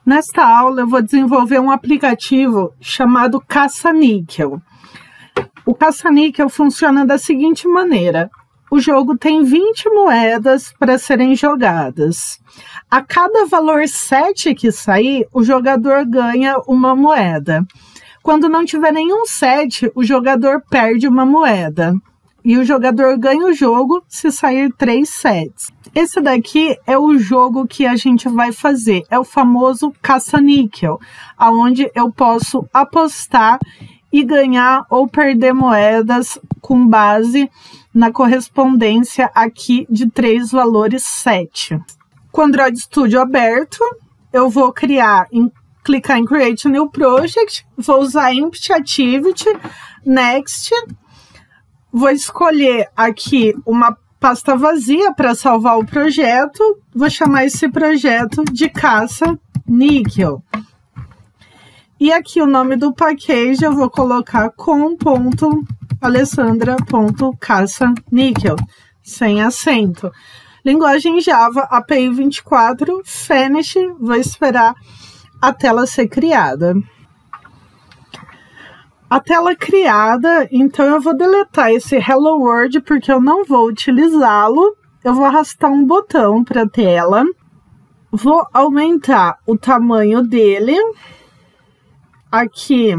Nesta aula eu vou desenvolver um aplicativo chamado Caça-Níquel. O Caça-Níquel funciona da seguinte maneira: o jogo tem 20 moedas para serem jogadas. A cada valor 7 que sair, o jogador ganha uma moeda. Quando não tiver nenhum 7, o jogador perde uma moeda. E o jogador ganha o jogo se sair 3 sets. Esse daqui é o jogo que a gente vai fazer. É o famoso Caça-Níquel, onde eu posso apostar e ganhar ou perder moedas com base na correspondência aqui de 3 valores 7. Com o Android Studio aberto, eu vou clicar em Create New Project, vou usar Empty Activity, Next. Vou escolher aqui uma pasta vazia para salvar o projeto. Vou chamar esse projeto de Caça-Níquel. E aqui o nome do package eu vou colocar com.alessandra.caça-níquel, sem acento. Linguagem Java, API 24, Finish. Vou esperar a tela ser criada. A tela criada, então eu vou deletar esse Hello World porque eu não vou utilizá-lo. Eu vou arrastar um botão para a tela. Vou aumentar o tamanho dele. Aqui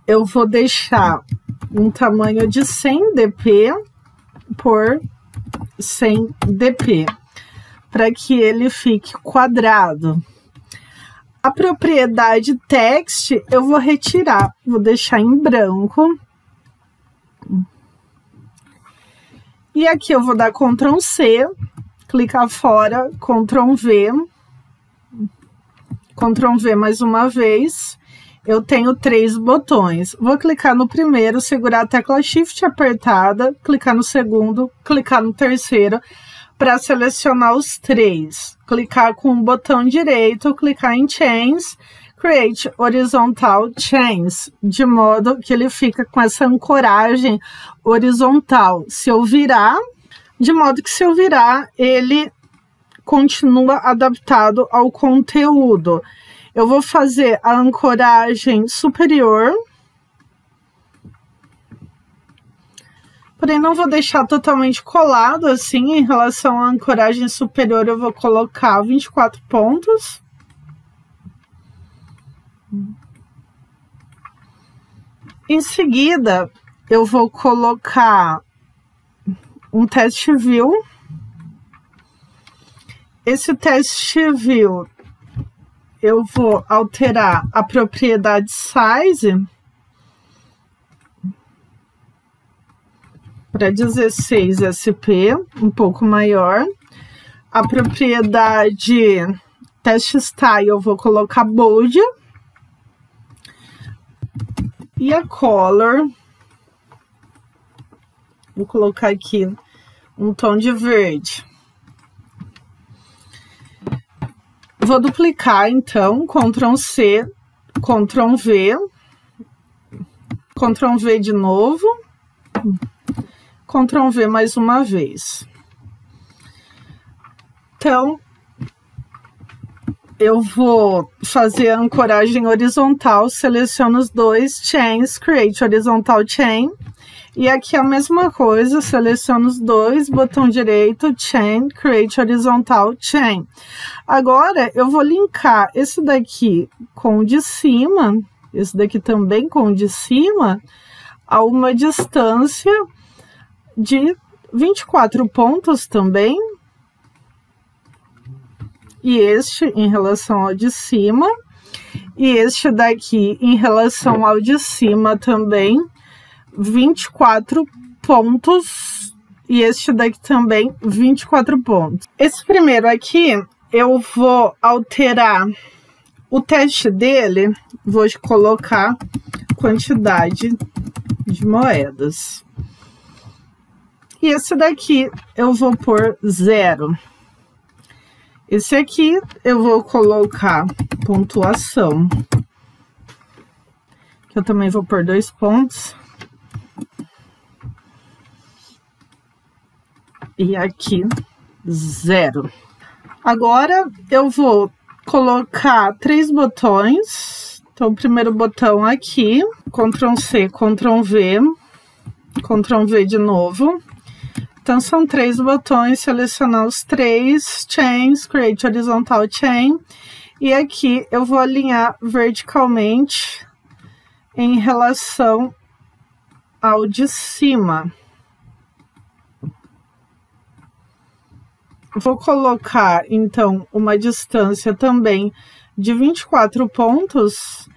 eu vou deixar um tamanho de 100 dp por 100 dp, para que ele fique quadrado. A propriedade text eu vou retirar, vou deixar em branco. E aqui eu vou dar Ctrl C, clicar fora, Ctrl V. Ctrl V mais uma vez. Eu tenho 3 botões. Vou clicar no primeiro, segurar a tecla Shift apertada, clicar no segundo, clicar no terceiro, para selecionar os 3. Clicar com o botão direito, clicar em Chains, Create Horizontal Chains, de modo que ele fica com essa ancoragem horizontal. Se eu virar, de modo que se eu virar, ele continua adaptado ao conteúdo. Eu vou fazer a ancoragem superior, porém não vou deixar totalmente colado assim. Em relação à ancoragem superior, eu vou colocar 24 pontos. Em seguida, eu vou colocar um test view. Esse test view, eu vou alterar a propriedade size para 16 SP, um pouco maior. A propriedade test style eu vou colocar bold. E a color, vou colocar aqui um tom de verde. Vou duplicar, então, Ctrl C, Ctrl V, Ctrl V de novo, Ctrl V mais uma vez. Então, eu vou fazer a ancoragem horizontal, seleciono os 2, Chains, Create Horizontal Chain. E aqui a mesma coisa, seleciono os 2, botão direito, Chain, Create Horizontal Chain. Agora, eu vou linkar esse daqui com o de cima, esse daqui também com o de cima, a uma distância de 24 pontos também. E este em relação ao de cima. E este daqui em relação ao de cima também, 24 pontos, e este daqui também 24 pontos. Esse primeiro aqui, eu vou alterar o teste dele, vou colocar quantidade de moedas. E esse daqui eu vou pôr 0. Esse aqui eu vou colocar pontuação, que eu também vou pôr 2 pontos. E aqui 0. Agora eu vou colocar 3 botões. Então, o primeiro botão aqui, Ctrl C, Ctrl V de novo. Então, são 3 botões, selecionar os 3 chains, create horizontal chain. E aqui eu vou alinhar verticalmente em relação ao de cima. Vou colocar, então, uma distância também de 24 pontos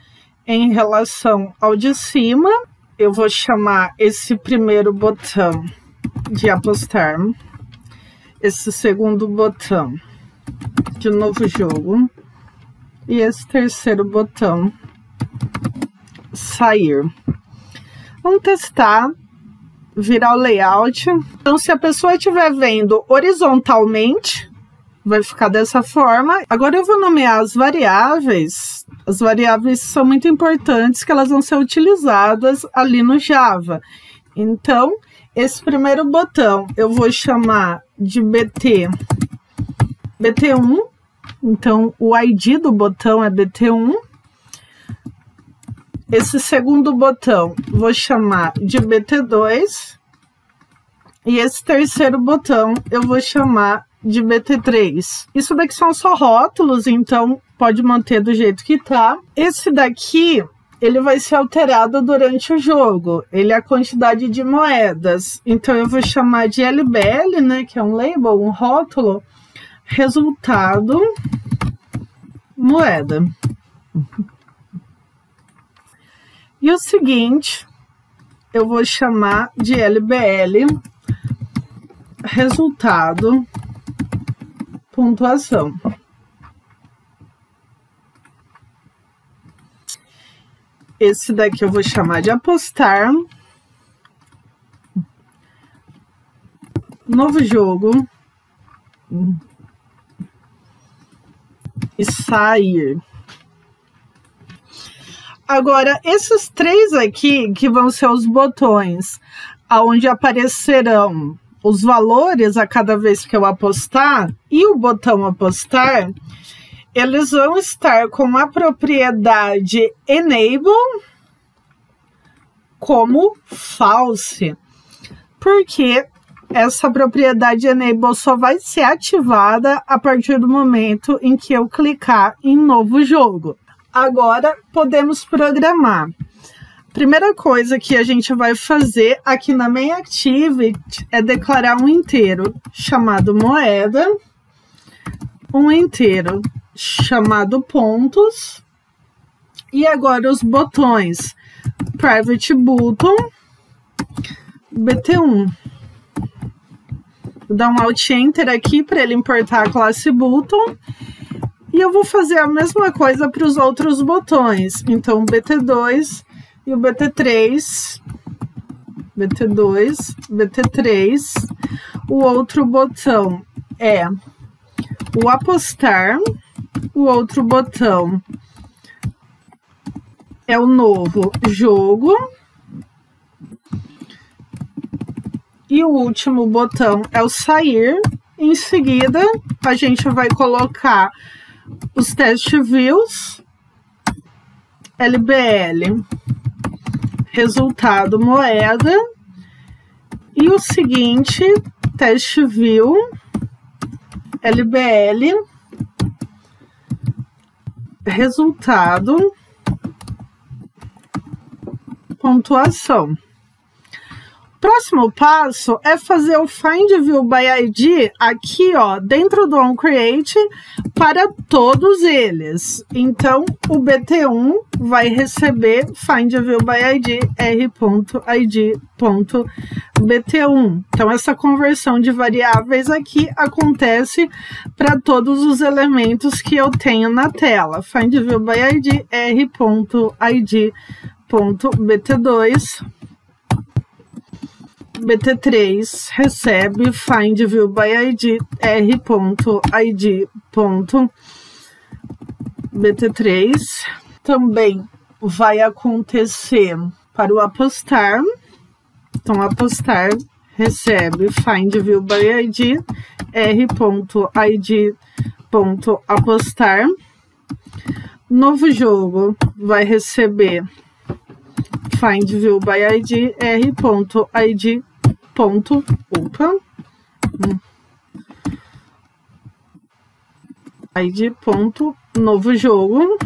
em relação ao de cima. Eu vou chamar esse primeiro botão de apostar, esse segundo botão de novo jogo e esse terceiro botão sair. Vamos testar, virar o layout. Então, se a pessoa estiver vendo horizontalmente, vai ficar dessa forma. Agora eu vou nomear as variáveis. As variáveis são muito importantes, que elas vão ser utilizadas ali no Java. Então, esse primeiro botão eu vou chamar de BT1. Então, o ID do botão é BT1. Esse segundo botão vou chamar de BT2. E esse terceiro botão eu vou chamar de BT3. Isso daqui são só rótulos, então pode manter do jeito que tá. Esse daqui, ele vai ser alterado durante o jogo. Ele é a quantidade de moedas. Então eu vou chamar de LBL, né, que é um label, um rótulo, resultado, moeda. E o seguinte, eu vou chamar de LBL, resultado, pontuação. Esse daqui eu vou chamar de apostar. Novo jogo. E sair. Agora, esses 3 aqui, que vão ser os botões, onde aparecerão os valores a cada vez que eu apostar, e o botão apostar, eles vão estar com a propriedade enable como false, porque essa propriedade enable só vai ser ativada a partir do momento em que eu clicar em novo jogo. Agora podemos programar. Primeira coisa que a gente vai fazer aqui na main activity é declarar um inteiro chamado moeda, um inteiro chamado pontos, e agora os botões private button, BT1. Vou dar um Alt Enter aqui para ele importar a classe button. E eu vou fazer a mesma coisa para os outros botões. Então, o BT2 e o BT3. BT2, BT3. O outro botão é o apostar. O outro botão é o novo jogo. E o último botão é o sair. Em seguida, a gente vai colocar os test views, LBL, resultado moeda, e o seguinte, test view, LBL, resultado, pontuação. Próximo passo é fazer o Find View by ID aqui, ó, dentro do onCreate para todos eles. Então, o BT1 vai receber Find View by ID r.id.bt1. Então, essa conversão de variáveis aqui acontece para todos os elementos que eu tenho na tela. Find View by ID r.id.bt2. BT3 recebe Find View by ID r.id.bt3. Também vai acontecer para o apostar. Então, apostar recebe Find View by ID r.id.bt3. r.apostar. Novo jogo vai receber find view by id r.id.upa. id.novo jogo.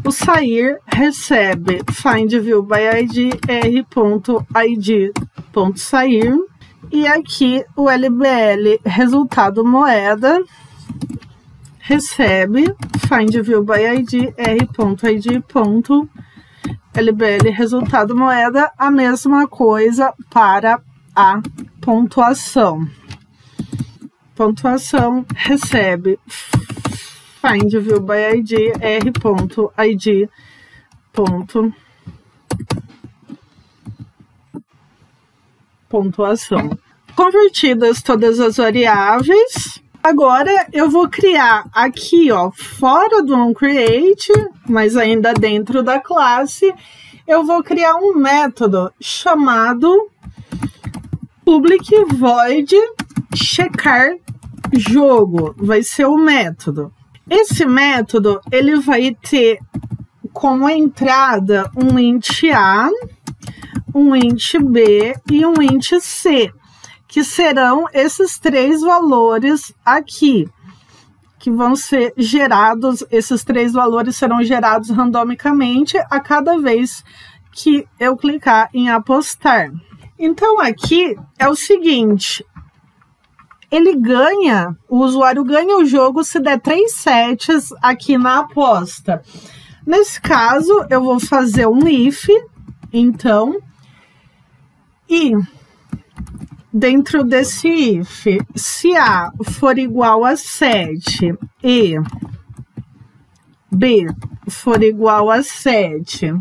O sair recebe find view by id r.id.sair. E aqui o LBL resultado moeda recebe find view by id r.id.lbl resultado moeda, a mesma coisa para a pontuação. Pontuação recebe find view by id r.id. Pontuação. Convertidas todas as variáveis, agora eu vou criar aqui, ó, fora do onCreate, mas ainda dentro da classe, eu vou criar um método chamado public void checar jogo. Vai ser o método. Esse método, ele vai ter como entrada um int A, um int B e um int C, que serão esses três valores aqui, que vão ser gerados. Esses três valores serão gerados randomicamente a cada vez que eu clicar em apostar. Então aqui é o seguinte, o usuário ganha o jogo se der 3 sets aqui na aposta. Nesse caso, eu vou fazer um if, então, e dentro desse if, se A for igual a 7 e B for igual a 7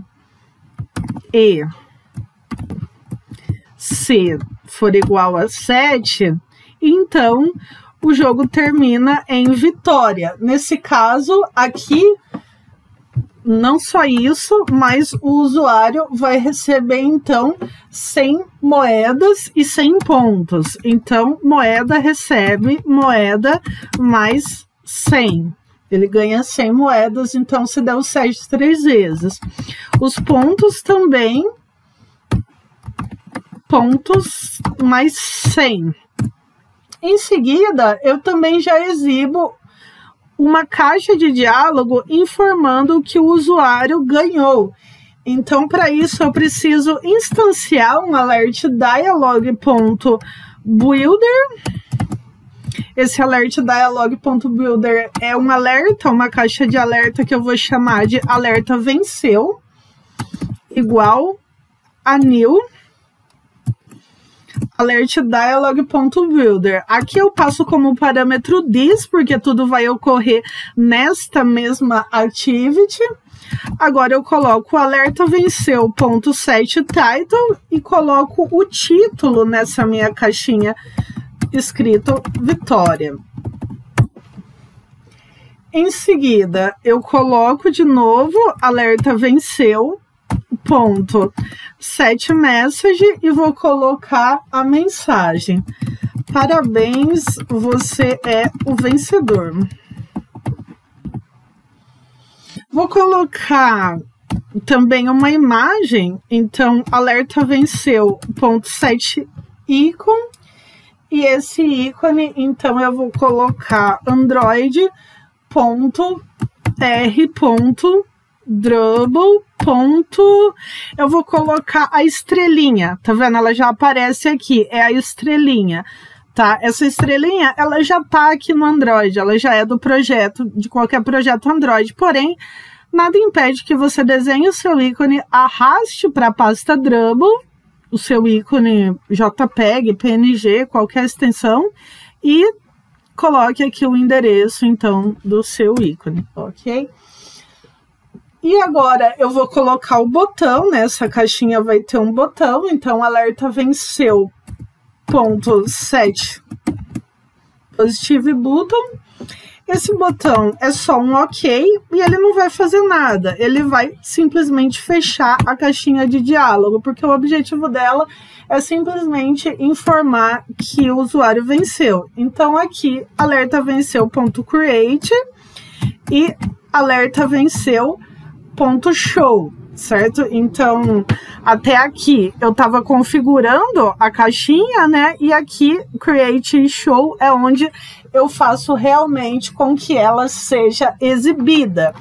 e C for igual a 7, então o jogo termina em vitória. Nesse caso, aqui, não só isso, mas o usuário vai receber, então, 100 moedas e 100 pontos. Então, moeda recebe moeda mais 100. Ele ganha 100 moedas, então, se der o 7 3 vezes. Os pontos também, pontos mais 100. Em seguida, eu também já exibo uma caixa de diálogo informando que o usuário ganhou. Então, para isso, eu preciso instanciar um alert dialog.builder. Esse alert dialog.builder é um alerta, uma caixa de alerta que eu vou chamar de alerta venceu, igual a new alert dialog.builder. Aqui eu passo como parâmetro this, porque tudo vai ocorrer nesta mesma activity. Agora eu coloco o alerta venceu.setTitle e coloco o título nessa minha caixinha escrito vitória. Em seguida, eu coloco de novo alerta venceu .setMessage e vou colocar a mensagem: parabéns, você é o vencedor. Vou colocar também uma imagem, então alerta venceu.setIcon, e esse ícone, então eu vou colocar android.r.dribble. Eu vou colocar a estrelinha, tá vendo? Ela já aparece aqui, é a estrelinha, tá? Essa estrelinha, ela já tá aqui no Android, ela já é do projeto, de qualquer projeto Android, porém, nada impede que você desenhe o seu ícone, arraste para a pasta Dribble, o seu ícone JPEG, PNG, qualquer extensão, e coloque aqui o endereço, então, do seu ícone, ok? E agora eu vou colocar o botão, nessa caixinha vai ter um botão, então alerta venceu.set positive button. Esse botão é só um OK e ele não vai fazer nada. Ele vai simplesmente fechar a caixinha de diálogo, porque o objetivo dela é simplesmente informar que o usuário venceu. Então, aqui, alerta venceu.create e alerta venceu.show. Certo? Então, até aqui eu estava configurando a caixinha, né? E aqui, Create e Show é onde eu faço realmente com que ela seja exibida.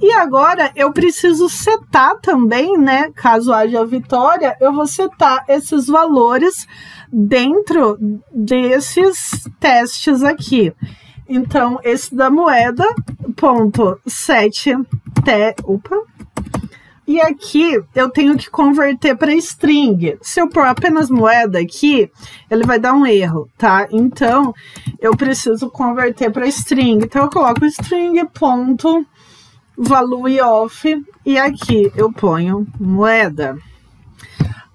E agora eu preciso setar também, né? Caso haja vitória, eu vou setar esses valores dentro desses testes aqui. Então, esse da moeda, ponto 7, e aqui eu tenho que converter para string. Se eu pôr apenas moeda aqui, ele vai dar um erro, tá? Então, eu preciso converter para string. Então, eu coloco string.valueOf e aqui eu ponho moeda.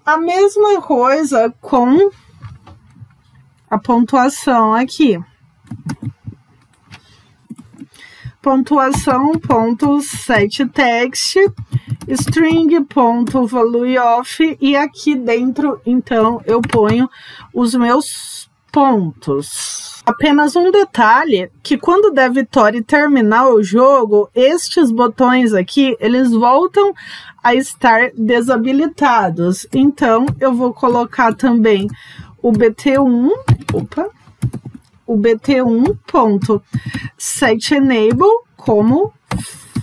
A mesma coisa com a pontuação aqui. Pontuação.setText, string.valueOf e aqui dentro, então, eu ponho os meus pontos. Apenas um detalhe, que quando der vitória e terminar o jogo, estes botões aqui, eles voltam a estar desabilitados. Então, eu vou colocar também o BT1, o BT1.setEnable como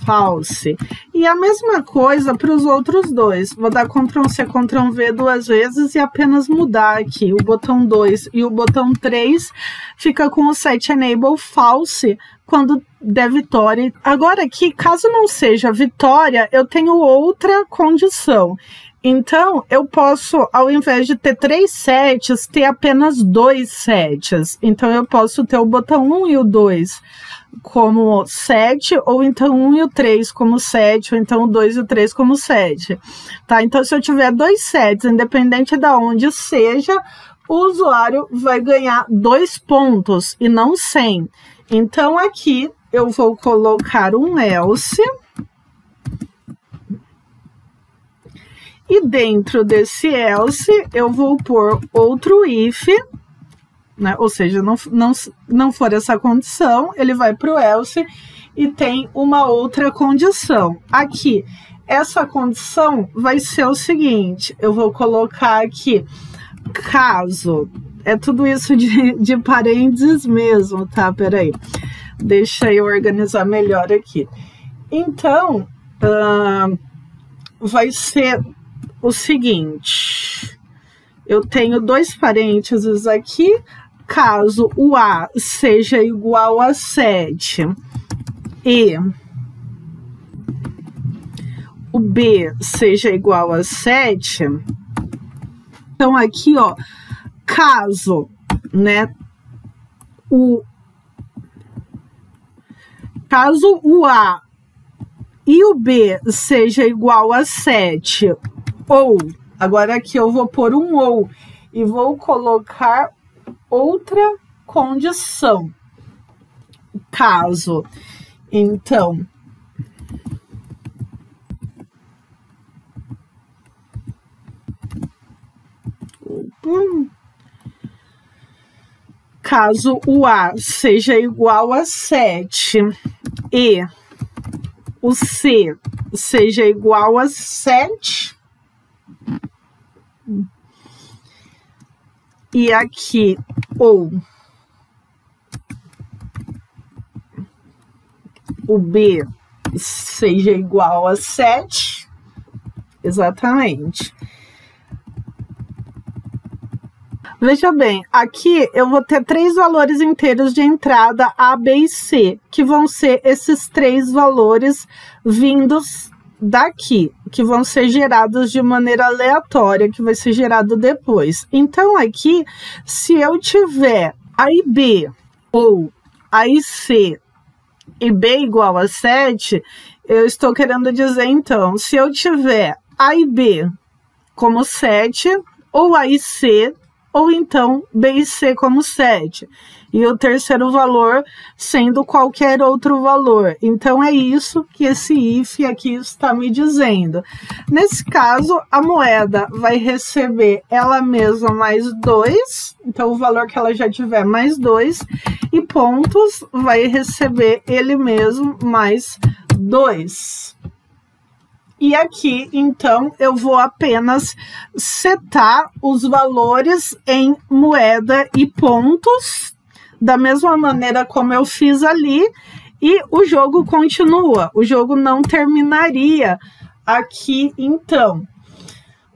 false. E a mesma coisa para os outros dois. Vou dar Ctrl+C, Ctrl+V duas vezes e apenas mudar aqui. O botão 2 e o botão 3 fica com o setEnable false quando der vitória. Agora aqui, caso não seja vitória, eu tenho outra condição. Então, eu posso, ao invés de ter 3 sets, ter apenas 2 sets. Então, eu posso ter o botão 1 e o 2 como 7, ou então 1 e o 3 como 7, ou então o 2 e o 3 como 7. Tá? Então, se eu tiver 2 sets, independente de onde seja, o usuário vai ganhar 2 pontos e não 100. Então, aqui eu vou colocar um else. E dentro desse else, eu vou pôr outro if, né? Ou seja, não for essa condição, ele vai para o else e tem uma outra condição. Aqui, essa condição vai ser o seguinte, eu vou colocar aqui, caso, é tudo isso de parênteses mesmo, tá? Peraí, deixa eu organizar melhor aqui. Então, vai ser o seguinte, eu tenho 2 parênteses aqui, caso o A seja igual a 7 e o B seja igual a 7, então aqui, ó, caso, né, caso o A e o B seja igual a 7, ou, agora aqui eu vou pôr um ou, e vou colocar outra condição. Caso, então, caso o A seja igual a 7 e o C seja igual a 7, e aqui ou o B seja igual a 7, exatamente. Veja bem, aqui eu vou ter 3 valores inteiros de entrada A, B e C, que vão ser esses 3 valores vindos daqui, que vão ser gerados de maneira aleatória, que vai ser gerado depois. Então, aqui, se eu tiver A e B, ou A e C, e B igual a 7, eu estou querendo dizer, então, se eu tiver A e B como 7, ou A e C ou então B e C como 7. E o terceiro valor sendo qualquer outro valor. Então, é isso que esse if aqui está me dizendo. Nesse caso, a moeda vai receber ela mesma mais 2, então o valor que ela já tiver mais 2, e pontos vai receber ele mesmo mais 2. E aqui, então, eu vou apenas setar os valores em moeda e pontos, da mesma maneira como eu fiz ali, e o jogo continua. O jogo não terminaria aqui, então.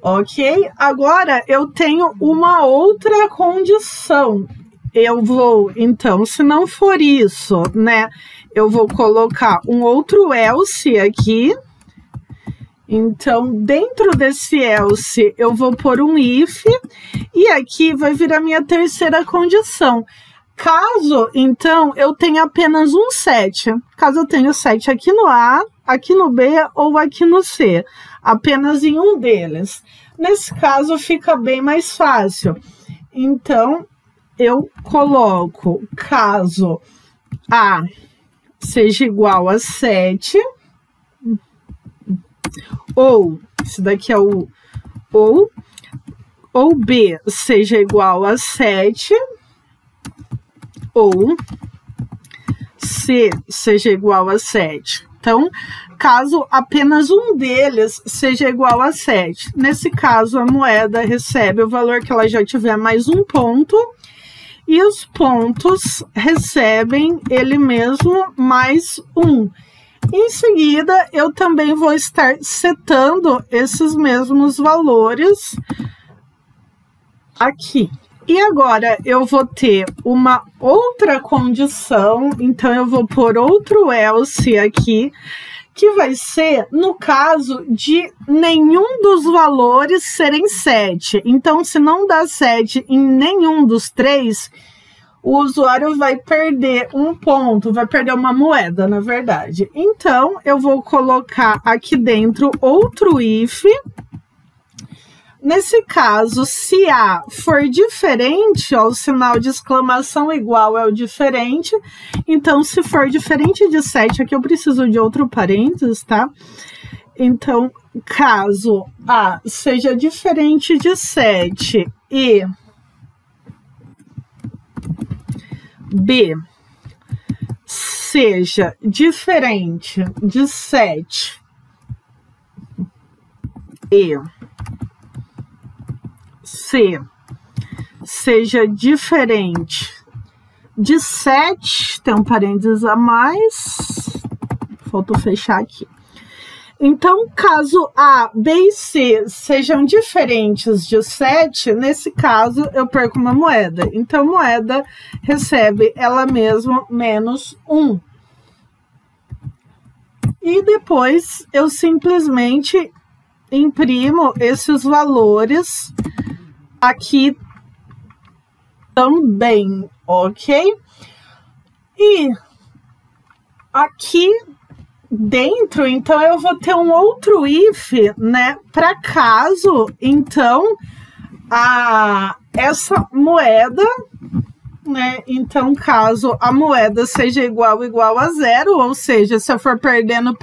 Ok? Agora, eu tenho uma outra condição. Eu vou, então, se não for isso, né, eu vou colocar um outro else aqui. Então, dentro desse else, eu vou pôr um if, e aqui vai vir a minha terceira condição. Caso, então, eu tenha apenas um 7, caso eu tenha 7 aqui no A, aqui no B ou aqui no C, apenas em um deles. Nesse caso, fica bem mais fácil. Então, eu coloco caso A seja igual a 7, ou, esse daqui é o ou B seja igual a 7, ou C seja igual a 7. Então, caso apenas um deles seja igual a 7. Nesse caso, a moeda recebe o valor que ela já tiver mais um ponto, e os pontos recebem ele mesmo mais 1. Em seguida, eu também vou estar setando esses mesmos valores aqui. E agora, eu vou ter uma outra condição, então eu vou pôr outro else aqui, que vai ser no caso de nenhum dos valores serem 7. Então, se não dá 7 em nenhum dos três, o usuário vai perder um ponto, vai perder uma moeda, na verdade. Então, eu vou colocar aqui dentro outro if. Nesse caso, se A for diferente, ó, o sinal de exclamação igual é o diferente. Então, se for diferente de 7, aqui eu preciso de outro parênteses, tá? Então, caso A seja diferente de 7 e B seja diferente de 7 e C seja diferente de 7, tem um parênteses a mais, faltou fechar aqui. Então, caso A, B e C sejam diferentes de 7, nesse caso eu perco uma moeda. Então, moeda recebe ela mesma menos 1. E depois eu simplesmente imprimo esses valores aqui também, ok? E aqui dentro, então, eu vou ter um outro if, né? Para caso, então, essa moeda, né? Então, caso a moeda seja igual a 0, ou seja, se eu for perdendo,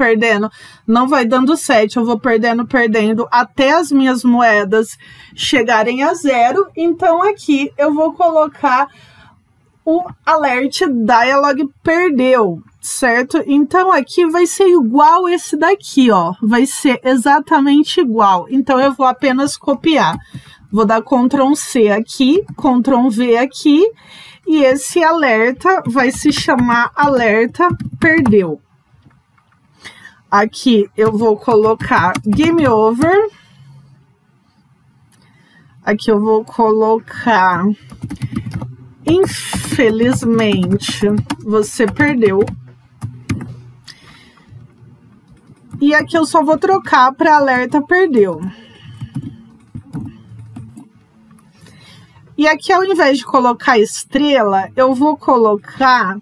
não vai dando 7, eu vou perdendo, até as minhas moedas chegarem a 0. Então, aqui eu vou colocar o alert dialog perdeu, certo? Então, aqui vai ser igual esse daqui, ó. Vai ser exatamente igual. Então, eu vou apenas copiar. Vou dar Ctrl C aqui, Ctrl V aqui, e esse alerta vai se chamar alerta perdeu. Aqui eu vou colocar game over. Aqui eu vou colocar infelizmente você perdeu. E aqui eu só vou trocar para alerta perdeu. E aqui, ao invés de colocar estrela, eu vou colocar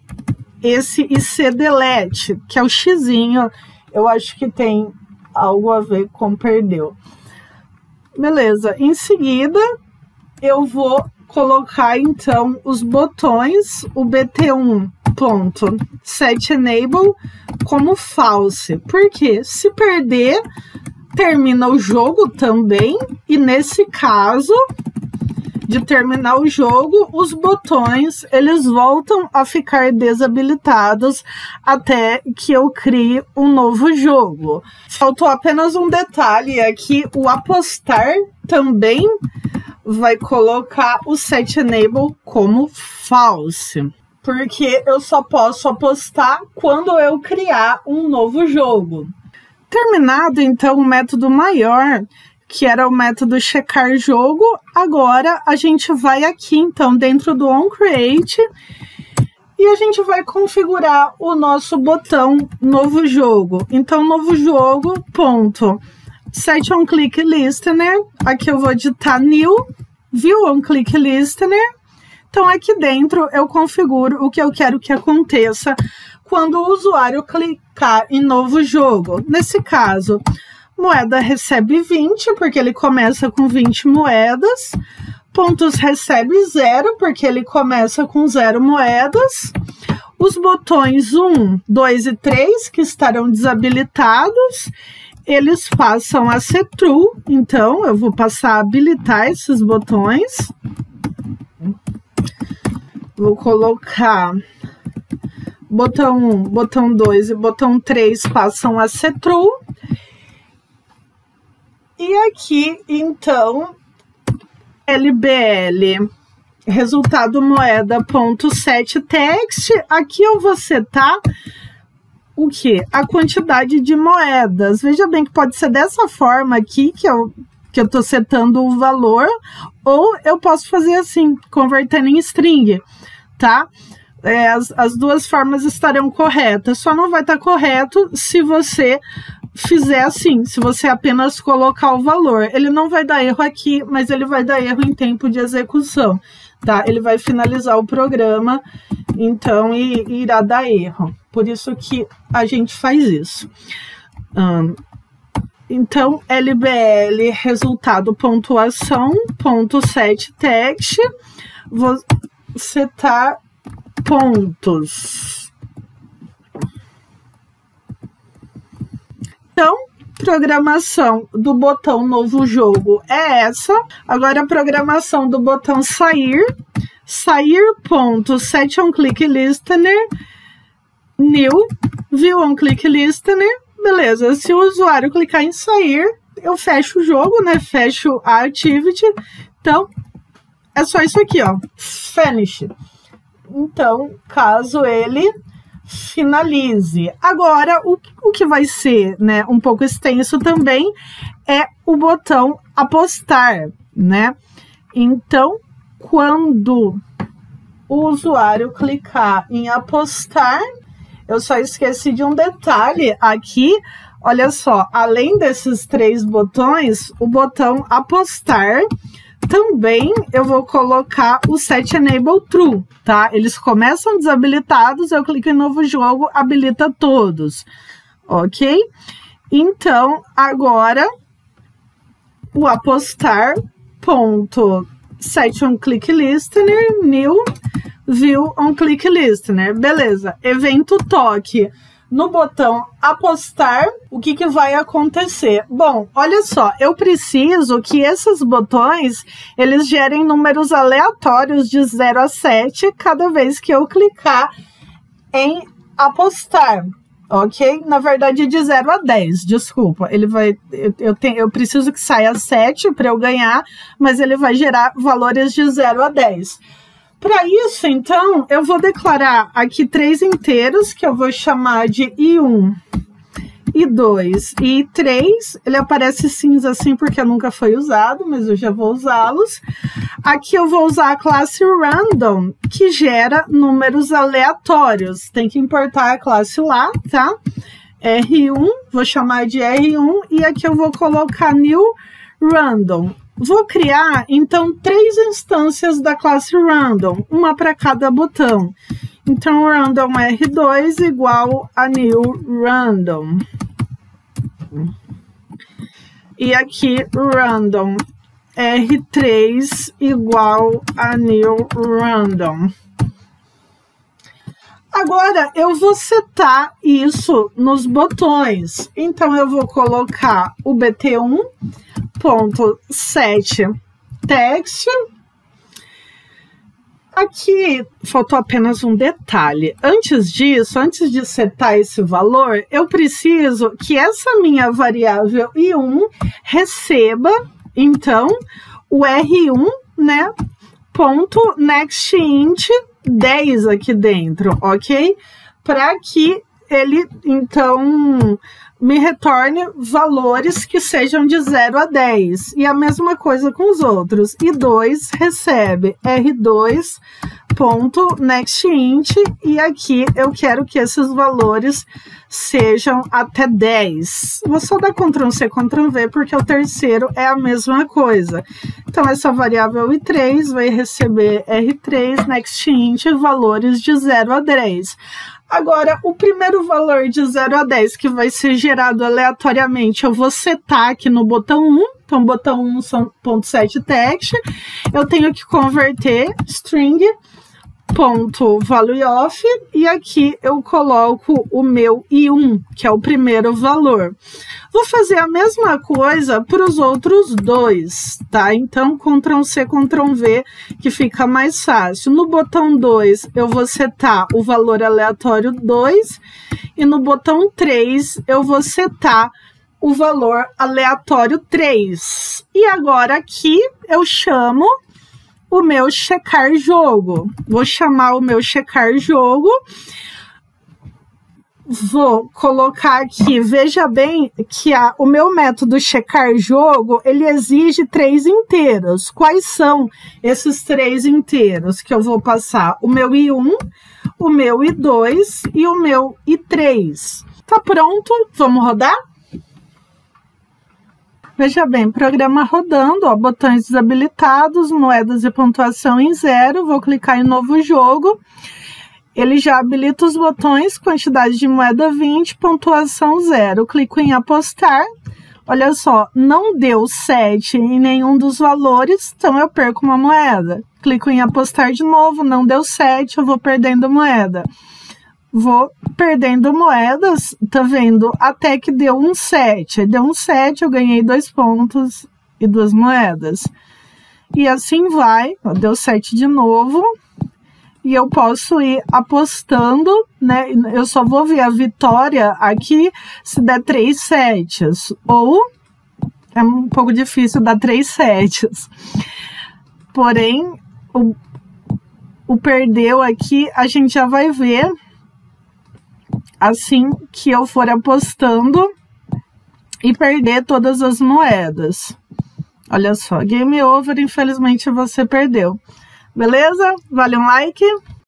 esse IC delete, que é o xizinho. Eu acho que tem algo a ver com perdeu. Beleza. Em seguida, eu vou colocar então os botões, o BT1.setEnable como false, porque se perder, termina o jogo também, e nesse caso de terminar o jogo, os botões eles voltam a ficar desabilitados até que eu crie um novo jogo. Faltou apenas um detalhe aqui, o apostar também vai colocar o setEnable como false, porque eu só posso apostar quando eu criar um novo jogo. Terminado então o método maior, que era o método checar jogo, agora a gente vai aqui então dentro do onCreate e a gente vai configurar o nosso botão novo jogo. Então novo jogo ponto setOnClickListener, aqui eu vou digitar new viewOnClickListener. Então aqui dentro eu configuro o que eu quero que aconteça quando o usuário clicar em novo jogo. Nesse caso, moeda recebe 20, porque ele começa com 20 moedas. Pontos recebe 0, porque ele começa com 0 moedas. Os botões 1, 2 e 3, que estarão desabilitados, eles passam a ser true. Então, eu vou passar a habilitar esses botões. Vou colocar botão 1, botão 2 e botão 3 passam a ser true. E aqui, então, LBL, resultado moeda.setText, aqui eu vou setar o quê? A quantidade de moedas. Veja bem que pode ser dessa forma aqui que eu tô setando o valor, ou eu posso fazer assim, convertendo em string, tá? As duas formas estarão corretas, só não vai estar correto se você fizer assim, se você apenas colocar o valor. Ele não vai dar erro aqui, mas ele vai dar erro em tempo de execução, tá? Ele vai finalizar o programa, então, e irá dar erro. Por isso que a gente faz isso. Então, LBL, resultado, pontuação, ponto setText, vou setar pontos. Então, programação do botão novo jogo é essa. Agora, a programação do botão sair.setOnClickListener, new, viewOnClickListener. Beleza, se o usuário clicar em sair, eu fecho o jogo, né? Fecho a activity. Então, é só isso aqui, ó. Finish. Então, caso ele finalize. Agora, o que vai ser, né, um pouco extenso também é o botão apostar, né? Então, quando o usuário clicar em apostar, eu só esqueci de um detalhe aqui, olha só, além desses 3 botões, o botão apostar, também eu vou colocar o setEnable true, tá? Eles começam desabilitados, eu clico em novo jogo, habilita todos, ok? Então, agora, o apostar, ponto setOnClickListener, new, viewOnClickListener, beleza, evento toque. No botão apostar, o que vai acontecer? Bom, olha só, eu preciso que esses botões, eles gerem números aleatórios de 0 a 7 cada vez que eu clicar em apostar, ok? Na verdade, de 0 a 10, desculpa. Ele vai, eu preciso que saia 7 para eu ganhar, mas ele vai gerar valores de 0 a 10. Para isso, então, eu vou declarar aqui 3 inteiros, que eu vou chamar de I1, I2 e I3. Ele aparece cinza assim porque nunca foi usado, mas eu já vou usá-los. Aqui eu vou usar a classe Random, que gera números aleatórios. Tem que importar a classe lá, tá? R1, vou chamar de R1, e aqui eu vou colocar New Random. Vou criar, então, 3 instâncias da classe Random, uma para cada botão. Então, Random R2 igual a New Random. E aqui, Random R3 igual a new random. Agora, eu vou setar isso nos botões. Então, eu vou colocar o bt1.setText. Aqui, faltou apenas um detalhe. Antes disso, antes de setar esse valor, eu preciso que essa minha variável i1 receba, então, o R1, né, ponto nextInt 10 aqui dentro, ok? Para que ele, então, me retorne valores que sejam de 0 a 10. E a mesma coisa com os outros. I2 recebe R2.nextInt e aqui eu quero que esses valores sejam até 10. Vou só dar Ctrl+C, Ctrl+V, porque o terceiro é a mesma coisa. Então, essa variável i3 vai receber R3, nextInt, valores de 0 a 10. Agora, o primeiro valor de 0 a 10 que vai ser gerado aleatoriamente, eu vou setar aqui no botão 1. Então, botão 1.setText. Eu tenho que converter string .valueOf e aqui eu coloco o meu i1, que é o primeiro valor. Vou fazer a mesma coisa para os outros dois, tá? Então, Ctrl+C, Ctrl+V, que fica mais fácil. No botão 2, eu vou setar o valor aleatório 2 e no botão 3, eu vou setar o valor aleatório 3. E agora aqui eu chamo o meu checar jogo. Vou chamar o meu checar jogo. Vou colocar aqui, veja bem que o meu método checar jogo, ele exige 3 inteiros. Quais são esses 3 inteiros que eu vou passar? O meu i1, o meu i2 e o meu i3. Tá pronto? Vamos rodar? Veja bem, programa rodando, ó, botões desabilitados, moedas e pontuação em 0. Vou clicar em novo jogo. Ele já habilita os botões, quantidade de moeda 20, pontuação 0. Clico em apostar. Olha só, não deu 7 em nenhum dos valores, então eu perco uma moeda. Clico em apostar de novo, não deu 7, eu vou perdendo moeda. Vou perdendo moedas, tá vendo? Até que deu um 7. Deu um 7, eu ganhei 2 pontos e 2 moedas. E assim vai, ó, deu 7 de novo. E eu posso ir apostando, né? Eu só vou ver a vitória aqui se der 3 sets. Ou é um pouco difícil dar 3 sets. Porém, o perdeu aqui, a gente já vai ver assim que eu for apostando e perder todas as moedas. Olha só, game over, infelizmente você perdeu. Beleza? Vale um like?